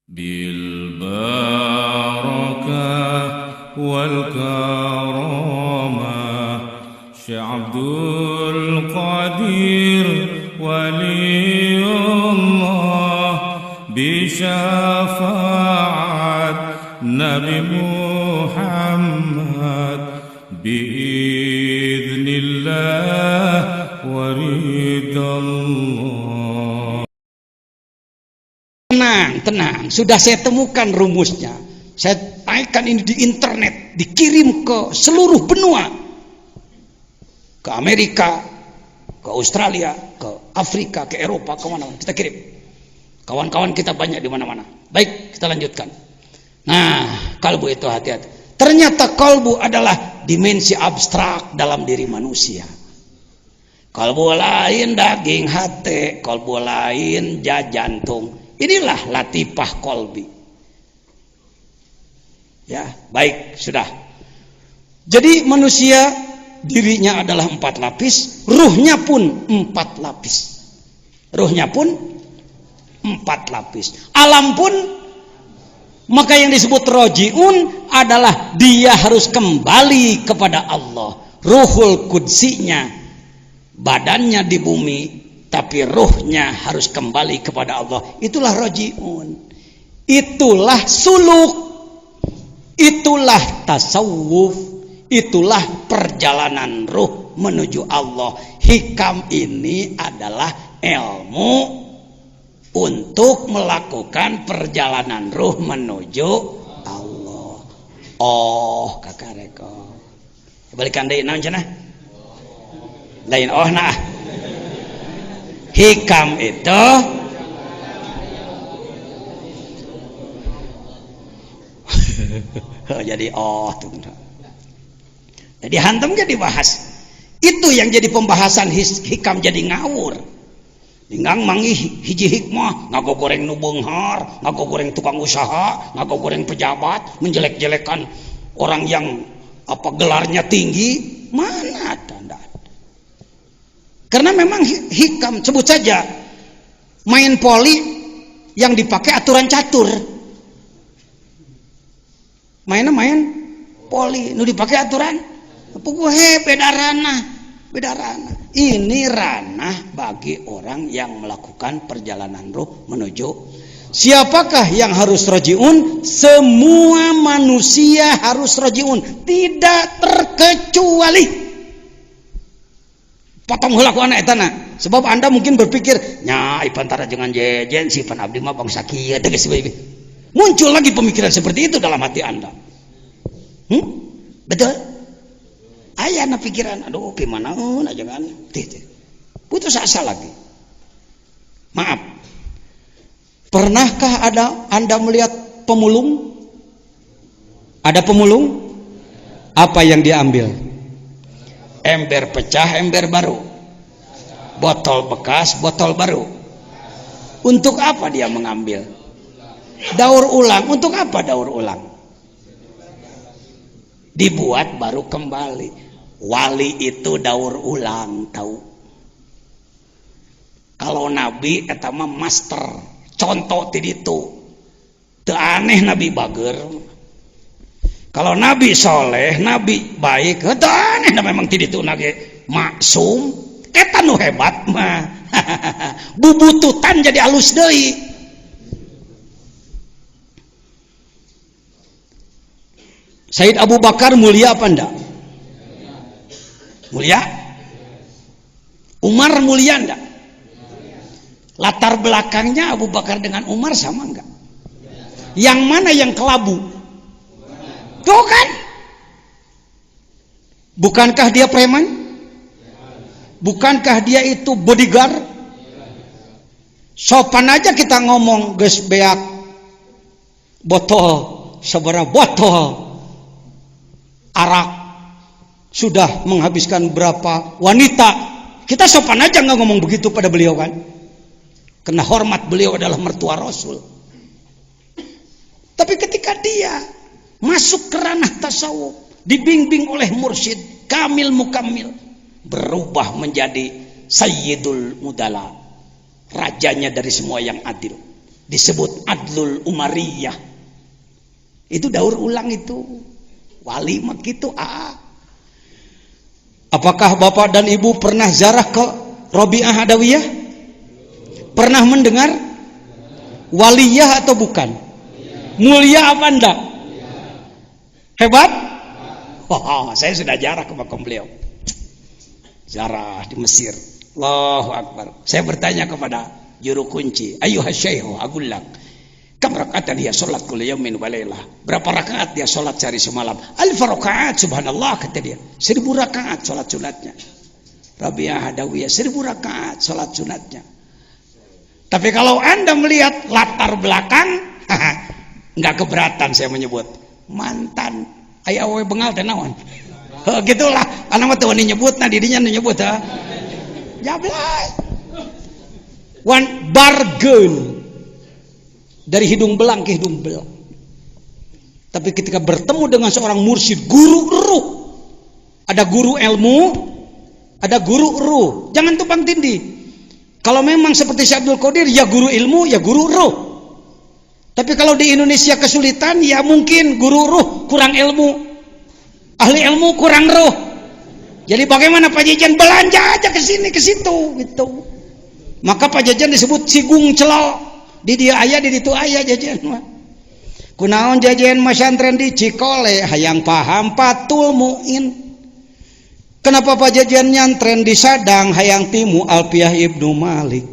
بالبركة والكرامة شيخ عبد القادر ولي الله بشفاعة نبي محمد بإذن الله ورضا الله. Tenang, sudah saya temukan rumusnya. Saya naikkan ini di internet, dikirim ke seluruh benua, ke Amerika, ke Australia, ke Afrika, ke Eropa, ke mana-mana kita kirim. Kawan-kawan kita banyak di mana-mana. Baik, kita lanjutkan. Nah, kalbu itu hati-hati. Ternyata kalbu adalah dimensi abstrak dalam diri manusia. Kalbu lain daging hati, kalbu lain jantung. Inilah latifah kolbi. Ya, baik, sudah. Jadi manusia dirinya adalah 4 lapis, ruhnya pun 4 lapis. Ruhnya pun 4 lapis. Alam pun, maka yang disebut rojiun adalah dia harus kembali kepada Allah. Ruhul kudsinya, badannya di bumi, tapi ruhnya harus kembali kepada Allah. Itulah rojiun, itulah suluk, itulah tasawuf, itulah perjalanan ruh menuju Allah. Hikam ini adalah ilmu untuk melakukan perjalanan ruh menuju Allah. Oh, kakak reko balikan deui naon cenah lain oh nah. Hikam itu jadi jadi hantam jadi bahas itu yang jadi pembahasan hikam jadi ngawur. Inggang mangi hiji hikmah ngago goreng nu beunghar, ngago goreng tukang usaha, ngago goreng pejabat, menjelek-jelekan orang yang gelarnya tinggi. Mana tanda? Karena memang hikam, sebut saja main poli yang dipakai aturan catur. Mainnya main poli nu dipakai aturan puguhe beda ranah. Ini ranah bagi orang yang melakukan perjalanan ruh menuju. Siapakah yang harus rojiun? Semua manusia harus rojiun, tidak terkecuali. Potong heula ku anak etana. Sebab Anda mungkin berpikir, nya ipantara jangan jejen si pan abdi mah bangsa kieu teh geus bae. Muncul lagi pemikiran seperti itu dalam hati Anda. Betul? Aya na pikiran, aduh gimana jangan putus asa lagi. Maaf. Pernahkah Anda melihat pemulung? Ada pemulung? Apa yang diambil? Ember pecah, ember baru. Botol bekas, botol baru. Untuk apa dia mengambil? Daur ulang. Untuk apa daur ulang? Dibuat baru kembali. Wali itu daur ulang, tahu? Kalau Nabi eta mah master, contoh ti ditu. Teu aneh Nabi bager. Kalau Nabi soleh, Nabi baik, teu aneh memang ti ditu nage maksum. Eta nu hebat mah. Bubututan jadi alus deui. Said Abu Bakar mulia apa enggak? Mulia? Umar mulia enggak? Latar belakangnya Abu Bakar dengan Umar sama enggak? Yang mana yang kelabu? Tuh kan? Bukankah dia preman? Bukankah dia itu bodyguard? Sopan aja kita ngomong geus beak botol sabaraha botol arak sudah menghabiskan berapa wanita, kita sopan aja nggak ngomong begitu pada beliau kan, karena hormat beliau adalah mertua Rasul. Tapi ketika dia masuk ke ranah tasawuf, dibimbing oleh mursyid kamil mukamil, berubah menjadi sayyidul mudala, rajanya dari semua yang adil. disebut Adlul Umariyah. Itu daur ulang itu. Wali mah gitu. Apakah Bapak dan Ibu pernah ziarah ke Robiah Adawiyah? Pernah mendengar? Waliyah atau bukan? Mulia apa enggak? Hebat? Saya sudah ziarah ke makam beliau. Ziarah di Mesir. Allahu Akbar. Saya bertanya kepada juru kunci, ayuhas syaihu agullak, kam rakaatan dia salat kullu yaumin wa lailah? Berapa rakaat dia salat sehari semalam? Alf rakaat, subhanallah, kata dia. 1000 rakaat salat sunatnya. Rabi'ah Adawiyah 1000 rakaat salat sunatnya. Tapi kalau Anda melihat latar belakang, enggak keberatan saya menyebut. Mantan aya awewe bengal teh naon? Gitulah, anak mah teu nyebutna dirinya nyebut ha. Jablay. One bargain dari hidung belang ke hidung belang. Tapi ketika bertemu dengan seorang mursyid, guru ruh, ada guru ilmu, ada guru ruh. Jangan tumpang tindih. Kalau memang seperti Syekh Abdul Qadir, ya guru ilmu, ya guru ruh. Tapi kalau di Indonesia kesulitan, ya mungkin guru ruh kurang ilmu, ahli ilmu kurang ruh. Jadi bagaimana Pak Jajan? Belanja aja ke sini ke situ gitu. Maka Pak Jajan disebut sigung celok. Di dia aya, di ditu aya jajan mah. Kunaon jajan masantren di Cikole, hayang paham patul muin. Kenapa Pak Jajan nyantren di Sadang, hayang timu Alpiah Ibnu Malik.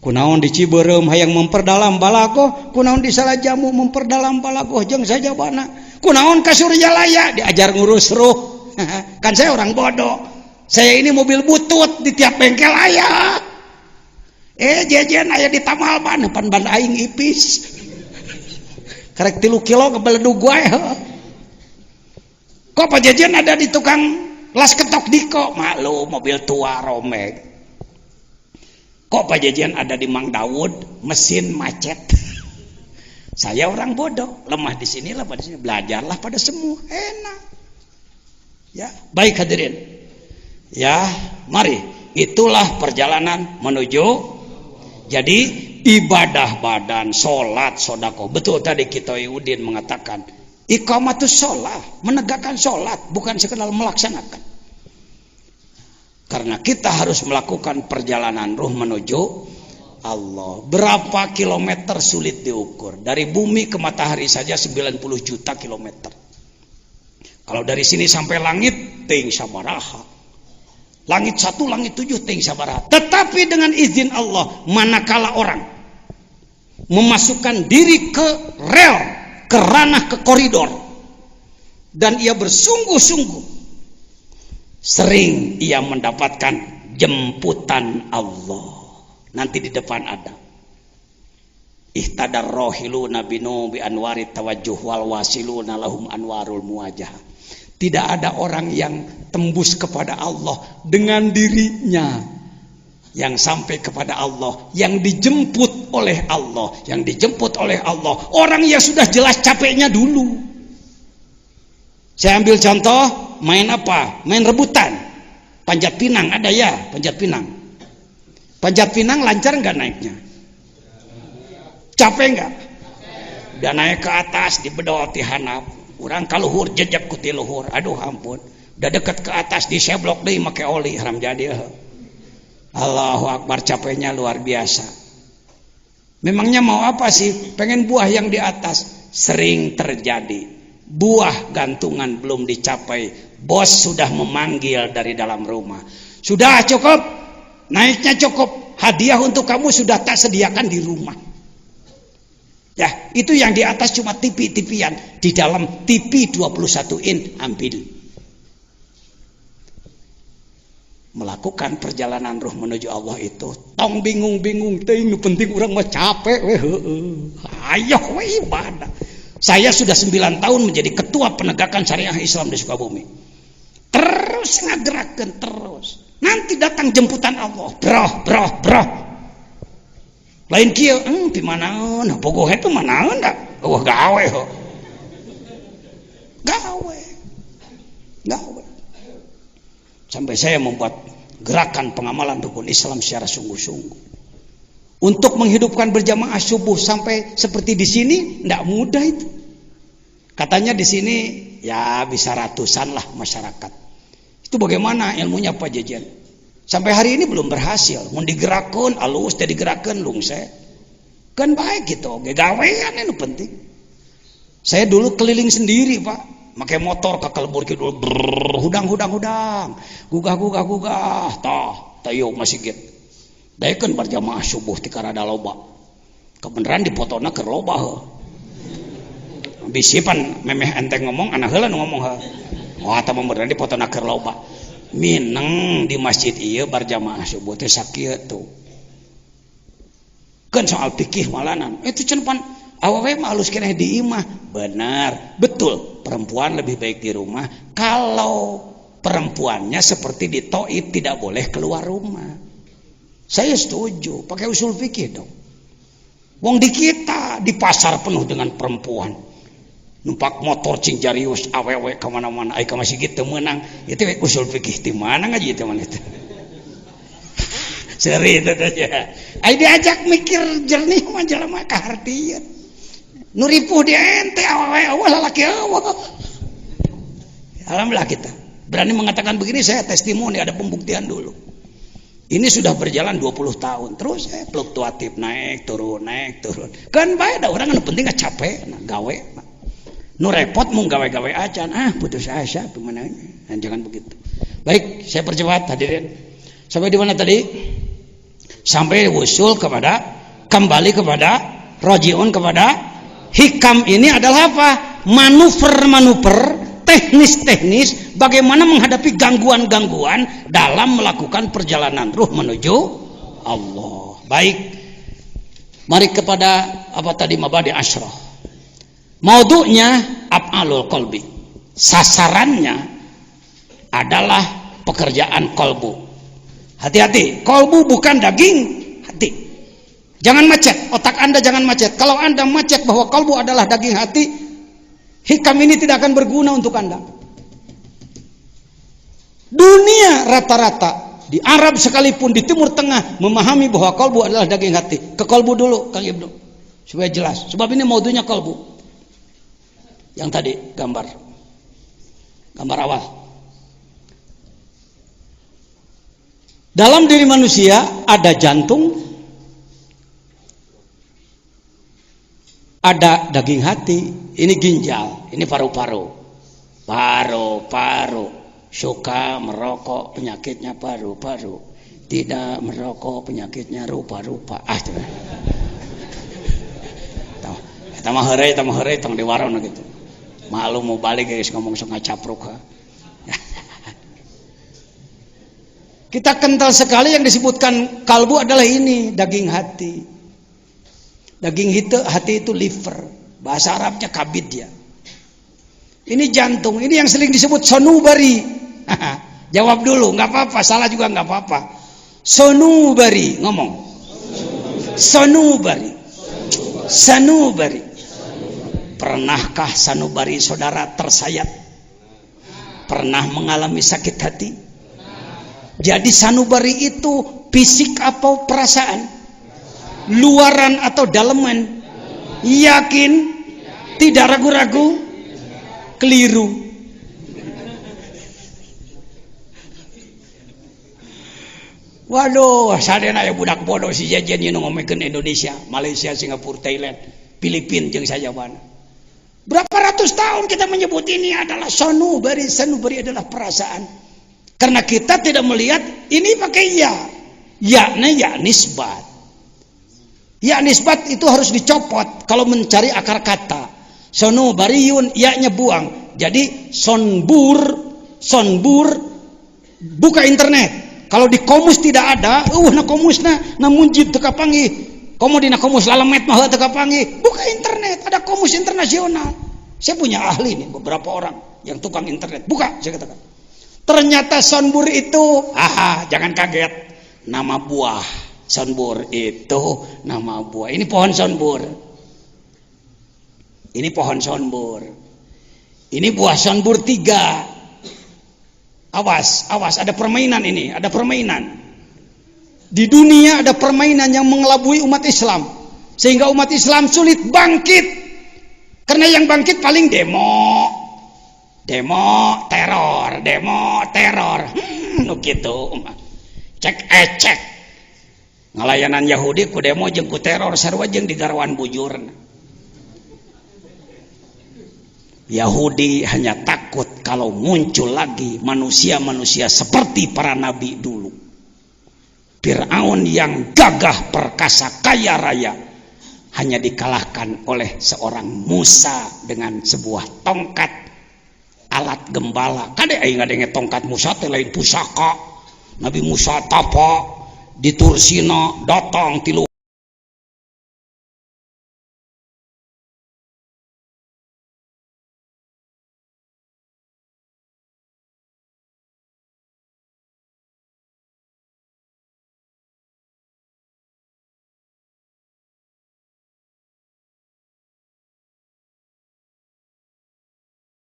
Kunaon di Ciberem hayang memperdalam balagoh, kunaon di Salajamu memperdalam balagoh jeung saja bana. Kunaon ka Surjalaya diajar ngurus ruh. Kan saya orang bodoh. Saya ini mobil butut di tiap bengkel aya. Jajan aya di Tamal ban depan ban aing ipis. Karek 3 kilo kebeledug gue. Kok Pak Jajan ada di tukang las ketok diko? Malu mobil tua romek. Kok Pak Jajan ada di Mang Daud mesin macet? Saya orang bodoh, lemah di sinilah pada sini, belajarlah pada semua, enak. Ya, baik hadirin. Ya, mari, itulah perjalanan menuju. Jadi ibadah badan, sholat, sodako. Betul tadi Kiai Udin mengatakan, iqamatus sholat, menegakkan sholat, bukan sekedar melaksanakan. Karena kita harus melakukan perjalanan ruh menuju Allah. Berapa kilometer sulit diukur. Dari bumi ke matahari saja 90 juta kilometer. Kalau dari sini sampai langit, ting sabaraha. Langit 1, langit 7, ting sabaraha. Tetapi dengan izin Allah, manakala orang memasukkan diri ke rel, ke ranah, ke koridor, dan ia bersungguh-sungguh, sering ia mendapatkan jemputan Allah. Nanti di depan ada ihtadar rohiluna binu bi anwari tawajjuh wal wasiluna lahum anwarul muwajah. Tidak ada orang yang tembus kepada Allah dengan dirinya, yang sampai kepada Allah, yang dijemput oleh Allah, yang dijemput oleh Allah. Orang yang sudah jelas capeknya dulu. Saya ambil contoh, main apa? Main rebutan. Panjat pinang ada ya, panjat pinang. Panjat pinang lancar nggak naiknya? Capek nggak? Udah naik ke atas dibedol ti hanap. Urang kaluhur jejak ku ti luhur. Aduh ampun. Udah deket ke atas diseblok deui make oli haram jadi. Allahu Akbar, capeknya luar biasa. Memangnya mau apa sih? Pengen buah yang di atas. Sering terjadi. Buah gantungan belum dicapai. Bos sudah memanggil dari dalam rumah. Sudah cukup. Naiknya cukup. Hadiah untuk kamu sudah tak sediakan di rumah. Ya, itu yang di atas cuma tipi-tipian. Di dalam tipi 21 in ambil. Melakukan perjalanan ruh menuju Allah itu tong bingung-bingung ting, penting orang mah capek we ayo we ibadah. Saya sudah 9 tahun menjadi ketua penegakan syariah Islam di Sukabumi. Terus ngagerakeun terus. Nanti datang jemputan Allah. Bro. Lain kieu, di manaeun? Bogoh itu manaeun da? Eueuh gawe ho. Gawe. Sampai saya membuat gerakan pengamalan rukun Islam secara sungguh-sungguh. Untuk menghidupkan berjamaah subuh sampai seperti di sini tidak mudah itu. Katanya di sini ya bisa ratusan lah masyarakat. Itu bagaimana ilmunya Pak Jejen? Sampai hari ini belum berhasil. Mau digerakkan, alus teh digerakkan lungse. Kan baik gitu, gawean itu penting. Saya dulu keliling sendiri Pak, pakai motor ke Kalbur Kidul, hudang, gugah, tayo masjid. Daekeun berjamaah subuh ti karada loba. Kebenaran dipotona keur loba heuh. Bisipan memeh enteng ngomong, anak heula nu ngomong heuh. Oh eta mah beneran dipotona keur loba. Mineng di masjid ieu berjamaah subuh teh sakieu tuh. Kan soal fikih malanan. Itu cenpan awewe mah alus keneh di imah. Benar, betul. Perempuan lebih baik di rumah. Kalau perempuannya seperti di Taif tidak boleh keluar rumah. Saya setuju, pakai usul fikih dong. Wong di kita di pasar penuh dengan perempuan. Numpak motor cing jarius awewe kemana-mana. Ai ka masjid teu meunang. Itu usul fikih di mana ngaji teh mana itu. Seri itu aja. Ai diajak mikir jernih mah jelema kahartieun. Nu ripuh di ente awewe lalaki eueuh. Alhamdulillah kita berani mengatakan begini, saya testimoni, ada pembuktian dulu. Ini sudah berjalan 20 tahun. Terus saya fluktuatif naik turun. Kan bae da urang anu penting capek gawe. Nu repot mung gawe-gawe acan. Putus asa pemenangnya. Jangan begitu. Baik, saya percepat hadirin. Sampai di mana tadi? Sampai usul kembali kepada rojiun kepada hikam. Ini adalah apa? Manuver teknis bagaimana menghadapi gangguan-gangguan dalam melakukan perjalanan ruh menuju Allah. Baik, mari kepada apa tadi mabadi asyrah. Maudu'nya af'alul qalbi. Sasarannya adalah pekerjaan kolbu. Hati-hati, kolbu bukan daging hati. Jangan macet, otak Anda jangan macet. Kalau Anda macet bahwa kolbu adalah daging hati, hikam ini tidak akan berguna untuk Anda. Dunia rata-rata di Arab sekalipun di Timur Tengah memahami bahwa kolbu adalah daging hati. Ke kolbu dulu Kang Ibnu supaya jelas. Sebab ini maudunya kolbu. Yang tadi gambar awal. Dalam diri manusia ada jantung, ada daging hati, ini ginjal, ini paru-paru. Paru-paru suka merokok penyakitnya paru-paru, tidak merokok penyakitnya rupa-rupa. Eta mah heureuy tong diwarona gitu. Malu mau balik guys ngomong sok ngacapruk. Kita kental sekali yang disebutkan kalbu adalah ini, daging hati. Daging hati itu liver. Bahasa Arabnya kabid ya. Ini jantung, ini yang sering disebut sonubari. Jawab dulu, nggak apa-apa, salah juga nggak apa-apa. Sonubari, ngomong. Sonubari. Sanubari. Pernahkah sanubari saudara tersayat? Pernah mengalami sakit hati? Jadi sanubari itu fisik atau perasaan? Luaran atau daleman? Yakin? Tidak ragu-ragu? Keliru. Waduh, sadena aya budak bodoh si jajan yang ngomongkeun Indonesia, Malaysia, Singapura, Thailand, Filipina jeung sajabana. Berapa ratus tahun kita menyebut ini adalah sanubari. Sanubari adalah perasaan. Karena kita tidak melihat ini pakai ya. Ya-nya ya nisbat. Ya nisbat itu harus dicopot kalau mencari akar kata. Sonubariun, ya-nya buang. Jadi sonbur buka internet. Kalau di komus tidak ada, na komusna na munjid teu kapanggih. Komo dina komus lalamet mah teu kapanggih. Buka internet, ada komus internasional. Saya punya ahli nih, beberapa orang yang tukang internet. Buka, saya katakan. Ternyata sonbur itu, jangan kaget, nama buah. Sonbur itu nama buah. Ini pohon sonbur. Ini pohon sonbur. Ini buah sonbur 3. Awas, ada permainan ini, ada permainan. Di dunia ada permainan yang mengelabui umat Islam, sehingga umat Islam sulit bangkit. Karena yang bangkit paling demo, teror, gitu. Cek ecek. Ngalayanan Yahudi ku demo jeung ku teror sarua jeung digarwan bujurna. Yahudi hanya takut kalau muncul lagi manusia-manusia seperti para nabi dulu. Fir'aun yang gagah perkasa kaya raya hanya dikalahkan oleh seorang Musa dengan sebuah tongkat alat gembala. Kade aing ngadenge tongkat Musa teh lain pusaka. Nabi Musa tapa di Tursina datang 3